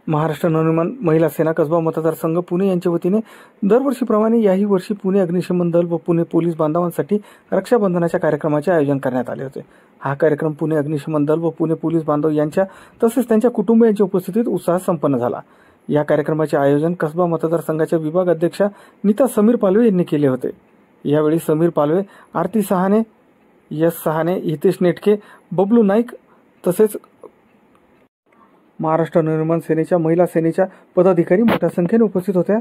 महाराष्ट्र नवनिर्माण महिला सेना कसबा मतदारसंघ पुणे यांच्या वतीने दरवर्षीप्रमाणे याही वर्षी पुणे अग्निशमन दल व पुणे पोलीस बांधवांसाठी रक्षाबंधनाच्या कार्यक्रमाचे आयोजन करण्यात आले होते। हा कार्यक्रम पुणे अग्निशमन दल व पुणे पोलीस बांधव यांच्या तसेच त्यांच्या कुटुंबियांच्या उपस्थितीत उत्साहात संपन्न झाला। या कार्यक्रमाचे आयोजन कसबा मतदारसंघाच्या विभाग अध्यक्षा नीता समीर पालवे यांनी केले होते। यावेळी समीर पालवे, आरती सहाने, यश सहाने, हितेश नेटके, बबलू नाईक तसेच महाराष्ट्र नवनिर्माण सेनेच्या महिला सेनेच्या पदाधिकारी मोठ्या संख्येने उपस्थित होत्या।